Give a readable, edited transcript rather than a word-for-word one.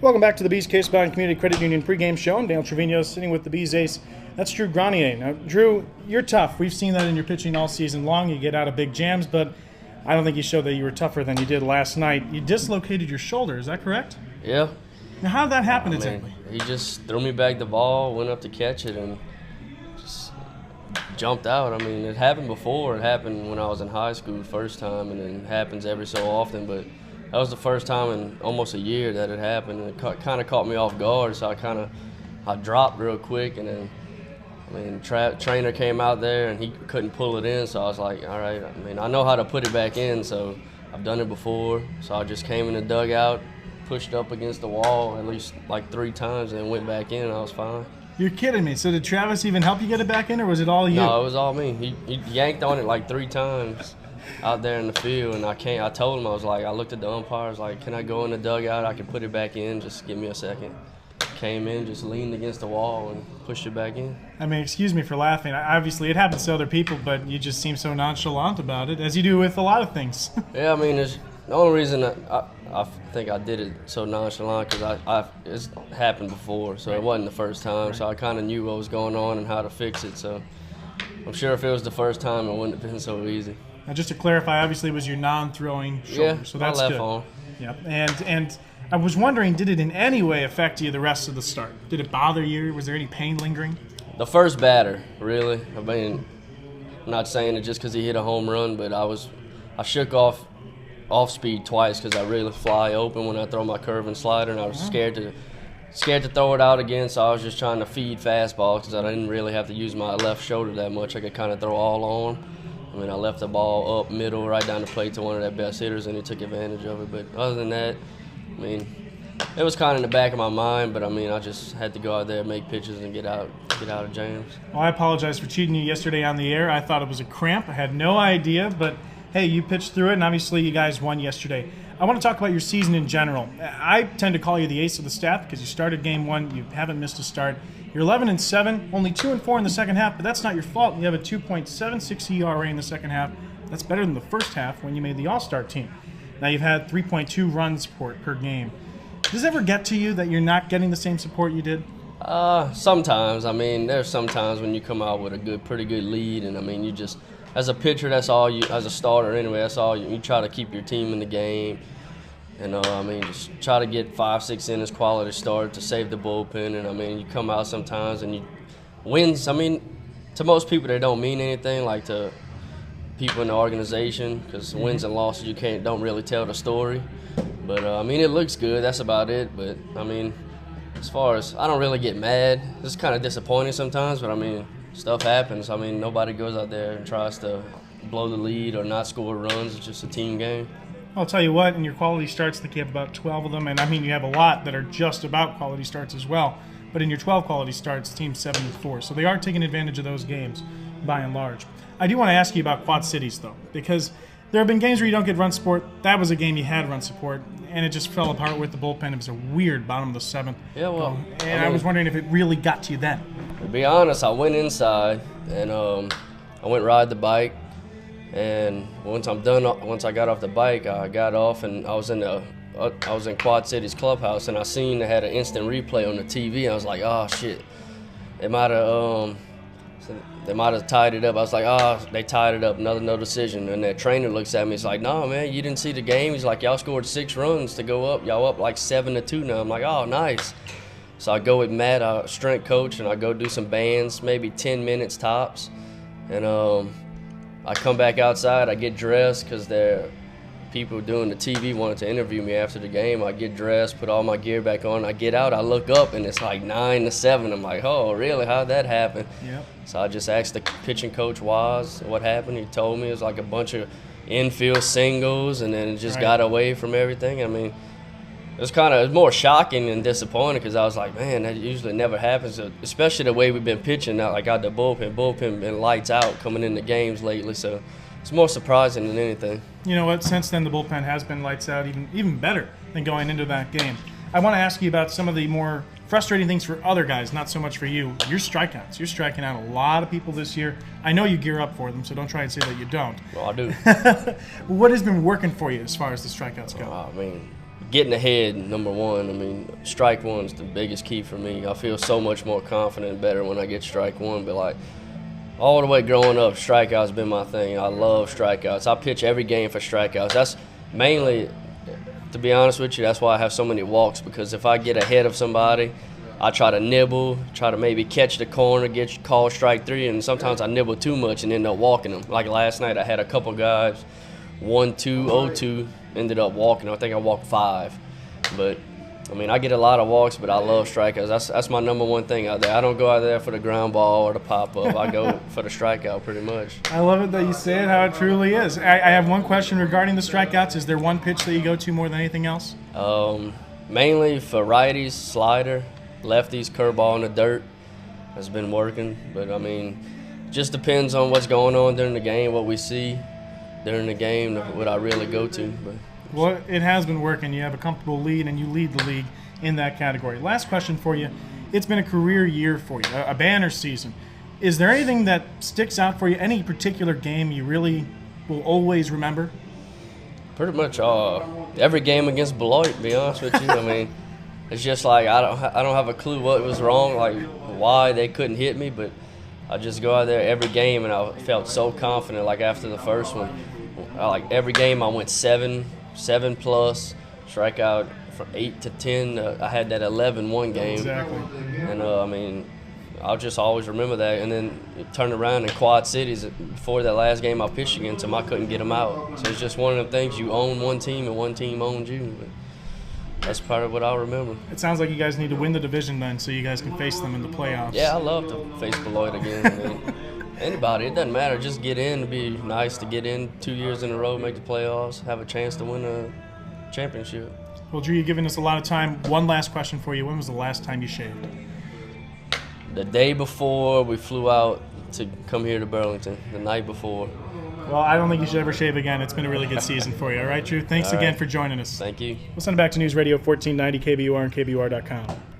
Welcome back to the Bees Case Bound Community Credit Union pregame show. I'm Daniel Trivinos, sitting with the Bees ace. That's Drew Granier. Now, Drew, you're tough. We've seen that in your pitching all season long. You get out of big jams, but I don't think you showed that you were tougher than you did last night. You dislocated your shoulder. Is that correct? Yeah. Now, how did that happen exactly? He just threw me back the ball, went up to catch it, and just jumped out. I mean, it happened before. It happened when I was in high school the first time, and it happens every so often, but that was the first time in almost a year that it happened, and it kind of caught me off guard, so I dropped real quick, and then trainer came out there, and he couldn't pull it in, so I was like, all right, I know how to put it back in, so I've done it before, so I just came in the dugout, pushed up against the wall at least like 3 times, and went back in, and I was fine. You're kidding me. So did Travis even help you get it back in, or was it all you? No, it was all me. He yanked on it like 3 times out there in the field, and I told him, I looked at the umpire, I was like, can I go in the dugout? I can put it back in, just give me a second. Came in, just leaned against the wall and pushed it back in. I mean, excuse me for laughing. Obviously, it happens to other people, but you just seem so nonchalant about it, as you do with a lot of things. Yeah, I mean, the only reason I think I did it so nonchalant because it's happened before, so it wasn't the first time, so I kind of knew what was going on and how to fix it, so I'm sure if it was the first time, it wouldn't have been so easy. Now, just to clarify, obviously it was your non-throwing shoulder, so that's my left good. arm. Yep. And I was wondering, did it in any way affect you the rest of the start? Did it bother you? Was there any pain lingering? The first batter, really. I mean, I'm not saying it just because he hit a home run, but I shook off speed twice because I really fly open when I throw my curve and slider, and I was scared to throw it out again, so I was just trying to feed fastballs because I didn't really have to use my left shoulder that much. I could kind of throw all on. I mean, I left the ball up middle, right down the plate to one of their best hitters, and he took advantage of it. But other than that, I mean, it was kind of in the back of my mind, but I mean, I just had to go out there, make pitches, and get out of jams. Well, I apologize for cheating you yesterday on the air. I thought it was a cramp. I had no idea, but hey, you pitched through it, and obviously you guys won yesterday. I want to talk about your season in general. I tend to call you the ace of the staff because you started game 1, you haven't missed a start. You're 11-7, only 2-4 in the second half, but that's not your fault. You have a 2.76 ERA in the second half. That's better than the first half when you made the All-Star team. Now you've had 3.2 run support per game. Does it ever get to you that you're not getting the same support you did? Sometimes. I mean, there's sometimes when you come out with a pretty good lead, and I mean, you just, as a pitcher, that's all you, as a starter anyway, that's all you try to keep your team in the game. And I mean, just try to get 5-6 innings quality start to save the bullpen. And I mean, you come out sometimes and wins. I mean, to most people, they don't mean anything, like to people in the organization, because wins and losses you don't really tell the story. But I mean, it looks good. That's about it. But I mean, as far as, I don't really get mad. It's kind of disappointing sometimes, but I mean, stuff happens. I mean, nobody goes out there and tries to blow the lead or not score runs. It's just a team game. I'll tell you what, in your quality starts, I think you have about 12 of them, and I mean, you have a lot that are just about quality starts as well. But in your 12 quality starts, team's 7-4, so they are taking advantage of those games by and large. I do want to ask you about Quad Cities, though, because there have been games where you don't get run support. That was a game you had run support, and it just fell apart with the bullpen. It was a weird bottom of the 7th. Yeah, well, and I was wondering if it really got to you then. To be honest, I went inside, and I went ride the bike. And once I got off the bike, I got off, and I was in Quad City's clubhouse, and I seen they had an instant replay on the TV. And I was like, oh shit, they might have tied it up. I was like, oh, they tied it up, no decision. And that trainer looks at me, he's like, no man, you didn't see the game. He's like, y'all scored 6 runs to go up. Y'all up like 7-2 now. I'm like, oh nice. So I go with Matt, our strength coach, and I go do some bands, maybe 10 minutes tops, and I come back outside, I get dressed because the people doing the TV wanted to interview me after the game. I get dressed, put all my gear back on. I get out, I look up, and it's like 9-7. I'm like, oh, really? How'd that happen? Yep. So I just asked the pitching coach what happened. He told me it was like a bunch of infield singles, and then it just got away from everything. I mean, it was more shocking and disappointing because I was like, man, that usually never happens, especially the way we've been pitching now, like out the bullpen. Bullpen been lights out coming into games lately, so it's more surprising than anything. You know what? Since then, the bullpen has been lights out, even better than going into that game. I want to ask you about some of the more frustrating things for other guys, not so much for you. Your strikeouts. You're striking out a lot of people this year. I know you gear up for them, so don't try and say that you don't. Well, I do. What has been working for you as far as the strikeouts go? I mean, getting ahead, number one. I mean, strike one's the biggest key for me. I feel so much more confident and better when I get strike one. But, like, all the way growing up, strikeouts been my thing. I love strikeouts. I pitch every game for strikeouts. That's mainly, to be honest with you, that's why I have so many walks, because if I get ahead of somebody, I try to nibble, try to maybe catch the corner, get called strike three, and sometimes I nibble too much and end up walking them. Like last night, I had a couple guys, 1-2, 0-2, ended up walking. I think I walked 5. But, I mean, I get a lot of walks, but I love strikeouts. That's my number one thing out there. I don't go out there for the ground ball or the pop-up. I go for the strikeout pretty much. I love it that you say it how it truly is. I have one question regarding the strikeouts. Is there one pitch that you go to more than anything else? Mainly for righties, slider, lefties, curveball in the dirt has been working. But, I mean, just depends on what's going on during the game, what we see during the game, what I really go to. But well, it has been working. You have a comfortable lead, and you lead the league in that category. Last question for you. It's been a career year for you, a banner season. Is there anything that sticks out for you, any particular game you really will always remember? Pretty much every game against Beloit, to be honest with you. I mean, it's just like I don't have a clue what was wrong, like why they couldn't hit me, but I just go out there every game, and I felt so confident. Like after the first one, like every game I went 7+ strikeout from 8 to 10. I had that 11-1 game. Exactly. And I mean, I'll just always remember that. And then it turned around in Quad Cities before that last game I pitched against them. I couldn't get them out. So it's just one of the things, you own one team and one team owns you. But that's part of what I'll remember. It sounds like you guys need to win the division then, so you guys can face them in the playoffs. Yeah, I love to face Beloit again. I mean, anybody, it doesn't matter. Just get in. It'd be nice to get in 2 years in a row, make the playoffs, have a chance to win a championship. Well, Drew, you've given us a lot of time. One last question for you. When was the last time you shaved? The day before we flew out to come here to Burlington, the night before. Well, I don't think you should ever shave again. It's been a really good season for you. All right, Drew? Thanks again for joining us. Thank you. We'll send it back to News Radio 1490 KBUR and KBUR.com.